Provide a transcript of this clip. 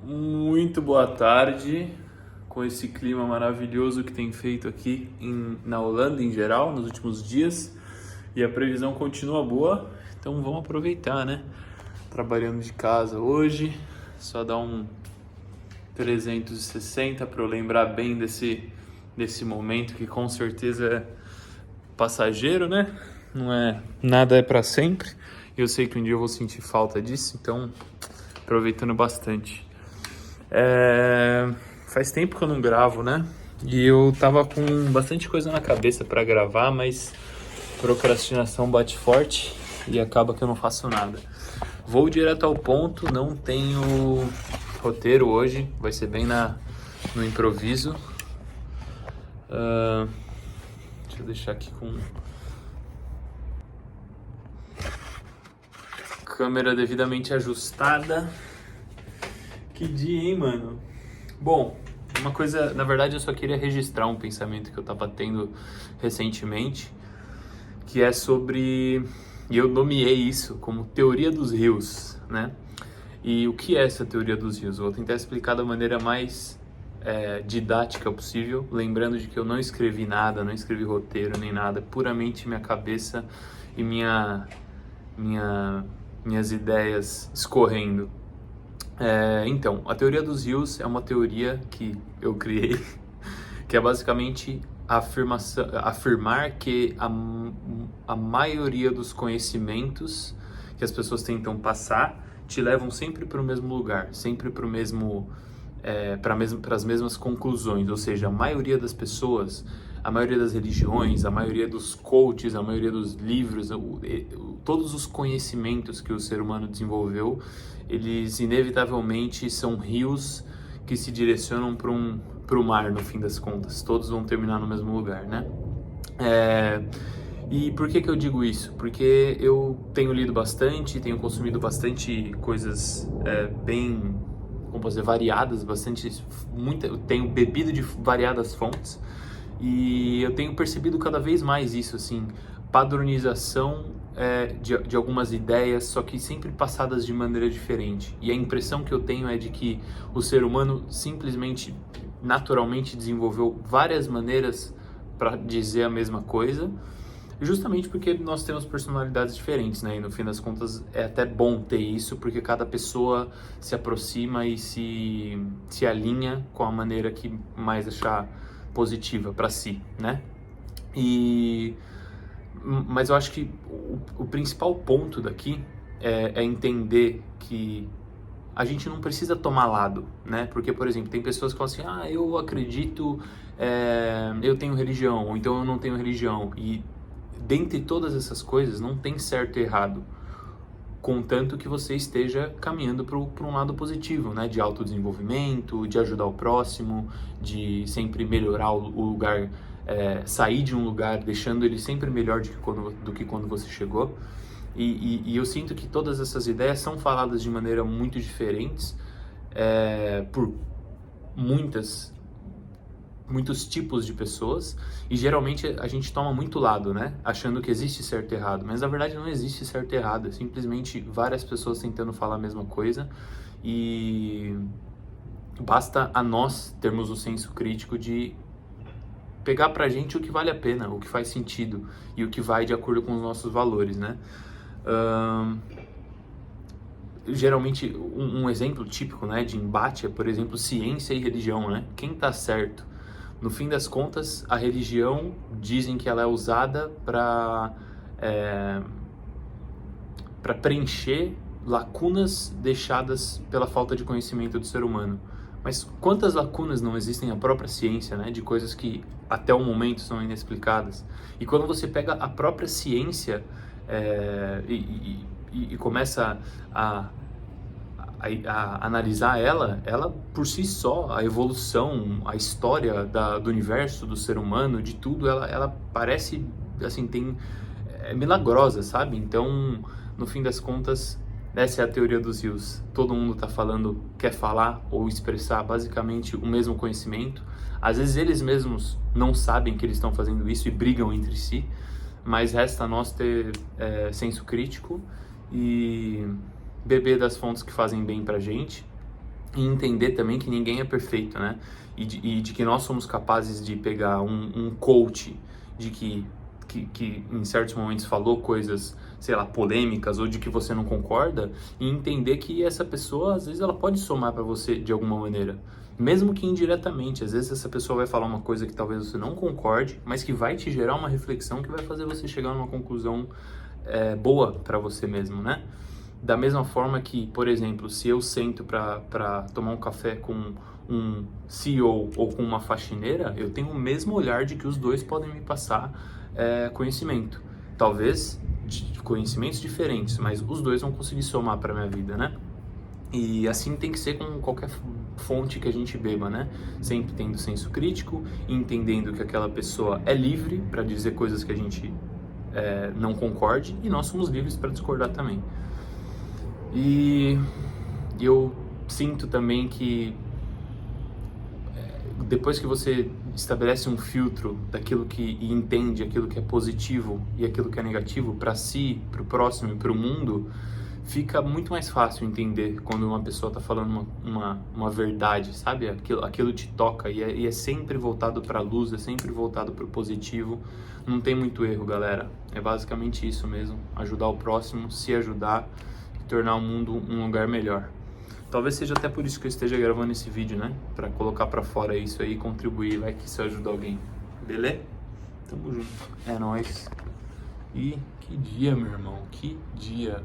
Muito boa tarde, com esse clima maravilhoso que tem feito aqui na Holanda em geral nos últimos dias, e a previsão continua boa, então vamos aproveitar, né? Trabalhando de casa hoje, só dar um 360 para eu lembrar bem desse momento que com certeza é passageiro, né? Não é nada é para sempre. Eu sei que um dia eu vou sentir falta disso, então aproveitando bastante. Faz tempo que eu não gravo, né? E eu tava com bastante coisa na cabeça pra gravar, mas procrastinação bate forte e acaba que eu não faço nada. Vou direto ao ponto, não tenho roteiro hoje, vai ser bem no improviso. Deixa eu deixar aqui com câmera devidamente ajustada. Que dia, hein, mano? Bom, uma coisa, na verdade eu só queria registrar um pensamento que eu tava tendo recentemente, que é sobre, e eu nomeei isso como teoria dos rios, né? E o que é essa teoria dos rios? Eu vou tentar explicar da maneira mais didática possível, lembrando de que eu não escrevi nada, não escrevi roteiro nem nada, puramente minha cabeça e minhas ideias escorrendo. Então, a teoria dos rios é uma teoria que eu criei, que é basicamente afirmar que a maioria dos conhecimentos que as pessoas tentam passar te levam sempre para o mesmo lugar, sempre para o mesmo, para as mesmas conclusões. Ou seja, a maioria das pessoas, a maioria das religiões, a maioria dos coaches, a maioria dos livros, todos os conhecimentos que o ser humano desenvolveu, eles inevitavelmente são rios que se direcionam para o mar, no fim das contas. Todos vão terminar no mesmo lugar, né? E por que eu digo isso? Porque eu tenho lido bastante, tenho consumido bastante coisas bem, como posso dizer, variadas, eu tenho bebido de variadas fontes e eu tenho percebido cada vez mais isso, assim, padronização de algumas ideias, só que sempre passadas de maneira diferente. E a impressão que eu tenho é de que o ser humano simplesmente, naturalmente desenvolveu várias maneiras para dizer a mesma coisa, justamente porque nós temos personalidades diferentes, né? E no fim das contas é até bom ter isso, porque cada pessoa se aproxima e se alinha com a maneira que mais achar positiva para si, né? Mas eu acho que o principal ponto daqui é entender que a gente não precisa tomar lado, né? Porque, por exemplo, tem pessoas que falam assim, eu acredito, eu tenho religião, ou então eu não tenho religião. E dentre todas essas coisas, não tem certo e errado, contanto que você esteja caminhando para um lado positivo, né? De autodesenvolvimento, de ajudar o próximo, de sempre melhorar o lugar, sair de um lugar deixando ele sempre melhor do que quando você chegou. E eu sinto que todas essas ideias são faladas de maneira muito diferentes, por muitos tipos de pessoas, e geralmente a gente toma muito lado, né? Achando que existe certo e errado, mas na verdade não existe certo e errado, é simplesmente várias pessoas tentando falar a mesma coisa, e basta a nós termos o senso crítico de pegar pra gente o que vale a pena, o que faz sentido e o que vai de acordo com os nossos valores, né? Geralmente um exemplo típico, né, de embate é, por exemplo, ciência e religião, né? Quem tá certo? No fim das contas, a religião dizem que ela é usada para preencher lacunas deixadas pela falta de conhecimento do ser humano. Mas quantas lacunas não existem na própria ciência, né, de coisas que até o momento são inexplicadas? E quando você pega a própria ciência e começa a analisar ela por si só, a evolução, a história do universo, do ser humano, de tudo, ela parece, assim, é milagrosa, sabe? Então, no fim das contas, essa é a teoria dos rios. Todo mundo tá falando, quer falar ou expressar basicamente o mesmo conhecimento. Às vezes eles mesmos não sabem que eles estão fazendo isso e brigam entre si, mas resta a nós ter senso crítico e beber das fontes que fazem bem pra gente E entender também que ninguém é perfeito, né? E de que nós somos capazes de pegar um coach de que em certos momentos falou coisas, sei lá, polêmicas ou de que você não concorda, e entender que essa pessoa, às vezes, ela pode somar para você de alguma maneira. Mesmo que indiretamente, às vezes essa pessoa vai falar uma coisa que talvez você não concorde, mas que vai te gerar uma reflexão que vai fazer você chegar numa conclusão boa para você mesmo, né? Da mesma forma que, por exemplo, se eu sento para tomar um café com um CEO ou com uma faxineira, eu tenho o mesmo olhar de que os dois podem me passar conhecimento. Talvez de conhecimentos diferentes, mas os dois vão conseguir somar para minha vida, né? E assim tem que ser com qualquer fonte que a gente beba, né? Sempre tendo senso crítico, entendendo que aquela pessoa é livre para dizer coisas que a gente não concorde, e nós somos livres para discordar também. E eu sinto também que depois que você estabelece um filtro daquilo e entende aquilo que é positivo e aquilo que é negativo para si, para o próximo e para o mundo, fica muito mais fácil entender quando uma pessoa está falando uma verdade, sabe? Aquilo te toca e é sempre voltado para a luz, é sempre voltado para o positivo. Não tem muito erro, galera. É basicamente isso mesmo. Ajudar o próximo, se ajudar e tornar o mundo um lugar melhor. Talvez seja até por isso que eu esteja gravando esse vídeo, né? Pra colocar pra fora isso aí e contribuir, vai que isso ajuda alguém. Beleza? Tamo junto. É nóis. E que dia, meu irmão, que dia.